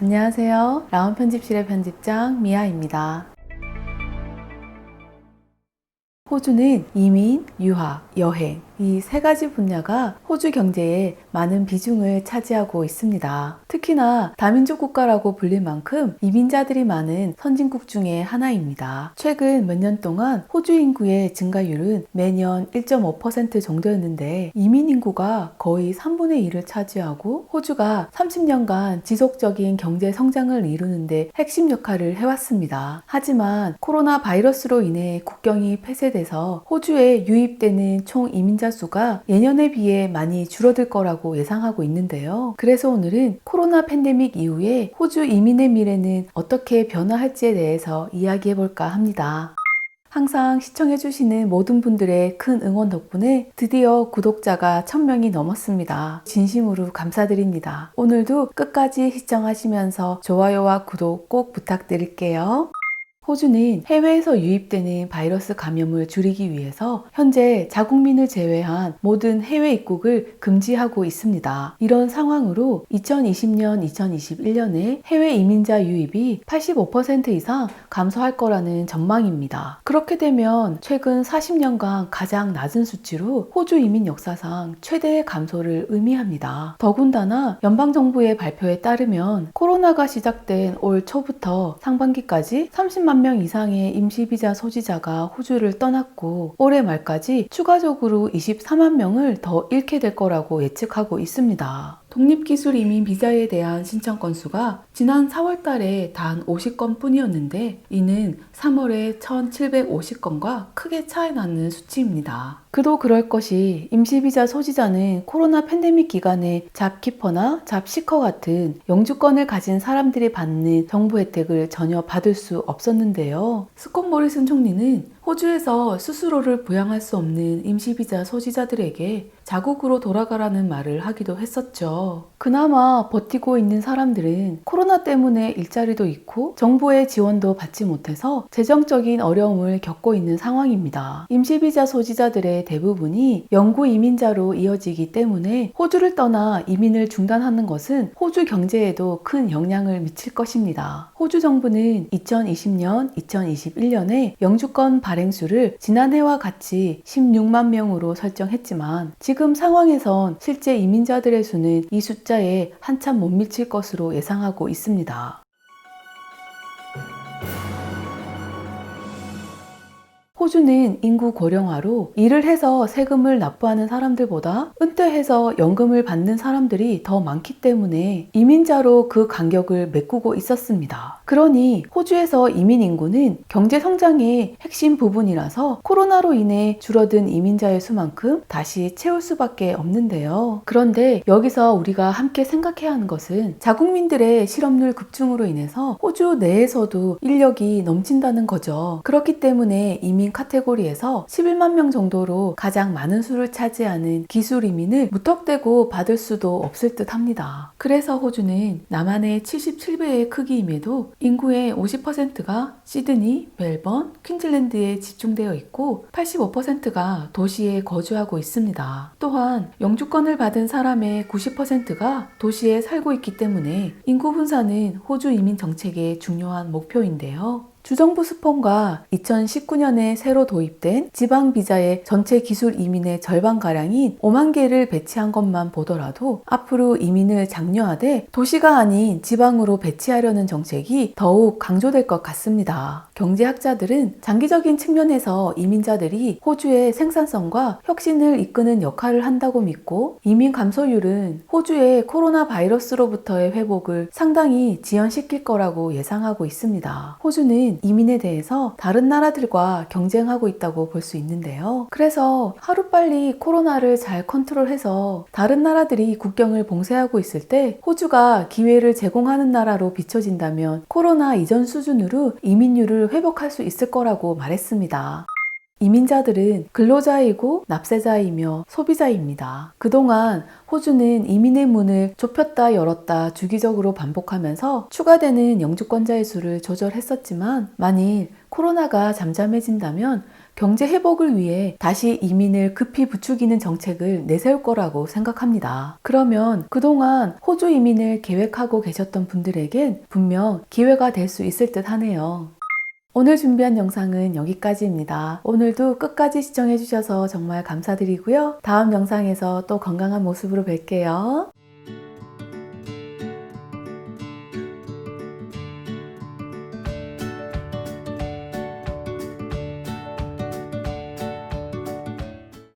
안녕하세요. 라온 편집실의 편집장 미아입니다. 호주는 이민, 유학, 여행 이 세 가지 분야가 호주 경제에 많은 비중을 차지하고 있습니다. 특히나 다민족 국가라고 불릴 만큼 이민자들이 많은 선진국 중에 하나입니다. 최근 몇 년 동안 호주 인구의 증가율은 매년 1.5% 정도였는데 이민 인구가 거의 3분의 1을 차지하고 호주가 30년간 지속적인 경제 성장을 이루는데 핵심 역할을 해왔습니다. 하지만 코로나 바이러스로 인해 국경이 폐쇄돼서 호주에 유입되는 총 이민자 수가 예년에 비해 많이 줄어들 거라고 예상하고 있는데요. 그래서 오늘은 코로나 팬데믹 이후에 호주 이민의 미래는 어떻게 변화할지에 대해서 이야기해 볼까 합니다. 항상 시청해주시는 모든 분들의 큰 응원 덕분에 드디어 구독자가 1000명이 넘었습니다. 진심으로 감사드립니다. 오늘도 끝까지 시청하시면서 좋아요와 구독 꼭 부탁드릴게요. 호주는 해외에서 유입되는 바이러스 감염을 줄이기 위해서 현재 자국민을 제외한 모든 해외 입국을 금지하고 있습니다. 이런 상황으로 2020년, 2021년에 해외 이민자 유입이 85% 이상 감소할 거라는 전망입니다. 그렇게 되면 최근 40년간 가장 낮은 수치로 호주 이민 역사상 최대의 감소를 의미합니다. 더군다나 연방정부의 발표에 따르면 코로나가 시작된 올 초부터 상반기까지 30만 명 이상의 임시비자 소지자가 호주를 떠났고 올해 말까지 추가적으로 24만 명을 더 잃게 될 거라고 예측하고 있습니다. 독립기술 이민 비자에 대한 신청 건수가 지난 4월 달에 단 50건 뿐이었는데 이는 3월에 1750건과 크게 차이 나는 수치입니다. 그도 그럴 것이 임시비자 소지자는 코로나 팬데믹 기간에 잡키퍼나 잡시커 같은 영주권을 가진 사람들이 받는 정부 혜택을 전혀 받을 수 없었는데요. 스콧 모리슨 총리는 호주에서 스스로를 부양할 수 없는 임시비자 소지자들에게 자국으로 돌아가라는 말을 하기도 했었죠. 그나마 버티고 있는 사람들은 코로나 때문에 일자리도 잃고 정부의 지원도 받지 못해서 재정적인 어려움을 겪고 있는 상황입니다. 임시비자 소지자들의 대부분이 영구 이민자로 이어지기 때문에 호주를 떠나 이민을 중단하는 것은 호주 경제에도 큰 영향을 미칠 것입니다. 호주 정부는 2020년, 2021년에 영주권 발행수를 지난해와 같이 16만 명으로 설정했지만 지금 상황에선 실제 이민자들의 수는 이 숫자에 한참 못 미칠 것으로 예상하고 있습니다. 호주는 인구 고령화로 일을 해서 세금을 납부하는 사람들보다 은퇴해서 연금을 받는 사람들이 더 많기 때문에 이민자로 그 간격을 메꾸고 있었습니다. 그러니 호주에서 이민 인구는 경제 성장의 핵심 부분이라서 코로나로 인해 줄어든 이민자의 수만큼 다시 채울 수밖에 없는데요. 그런데 여기서 우리가 함께 생각해야 하는 것은 자국민들의 실업률 급증으로 인해서 호주 내에서도 인력이 넘친다는 거죠. 그렇기 때문에 이민 카테고리에서 11만 명 정도로 가장 많은 수를 차지하는 기술 이민을 무턱대고 받을 수도 없을 듯 합니다. 그래서 호주는 남한의 77배의 크기임에도 인구의 50%가 시드니, 멜번, 퀸즐랜드에 집중되어 있고 85%가 도시에 거주하고 있습니다. 또한 영주권을 받은 사람의 90%가 도시에 살고 있기 때문에 인구 분산은 호주 이민 정책의 중요한 목표인데요. 주정부 스폰과 2019년에 새로 도입된 지방비자의 전체 기술 이민의 절반가량인 5만 개를 배치한 것만 보더라도 앞으로 이민을 장려하되 도시가 아닌 지방으로 배치하려는 정책이 더욱 강조될 것 같습니다. 경제학자들은 장기적인 측면에서 이민자들이 호주의 생산성과 혁신을 이끄는 역할을 한다고 믿고 이민 감소율은 호주의 코로나 바이러스로부터의 회복을 상당히 지연시킬 거라고 예상하고 있습니다. 호주는 이민에 대해서 다른 나라들과 경쟁하고 있다고 볼 수 있는데요. 그래서 하루빨리 코로나를 잘 컨트롤해서 다른 나라들이 국경을 봉쇄하고 있을 때 호주가 기회를 제공하는 나라로 비춰진다면 코로나 이전 수준으로 이민율을 회복할 수 있을 거라고 말했습니다. 이민자들은 근로자이고 납세자이며 소비자입니다. 그동안 호주는 이민의 문을 좁혔다 열었다 주기적으로 반복하면서 추가되는 영주권자의 수를 조절했었지만 만일 코로나가 잠잠해진다면 경제 회복을 위해 다시 이민을 급히 부추기는 정책을 내세울 거라고 생각합니다. 그러면 그동안 호주 이민을 계획하고 계셨던 분들에겐 분명 기회가 될 수 있을 듯 하네요. 오늘 준비한 영상은 여기까지입니다. 오늘도 끝까지 시청해주셔서 정말 감사드리고요. 다음 영상에서 또 건강한 모습으로 뵐게요.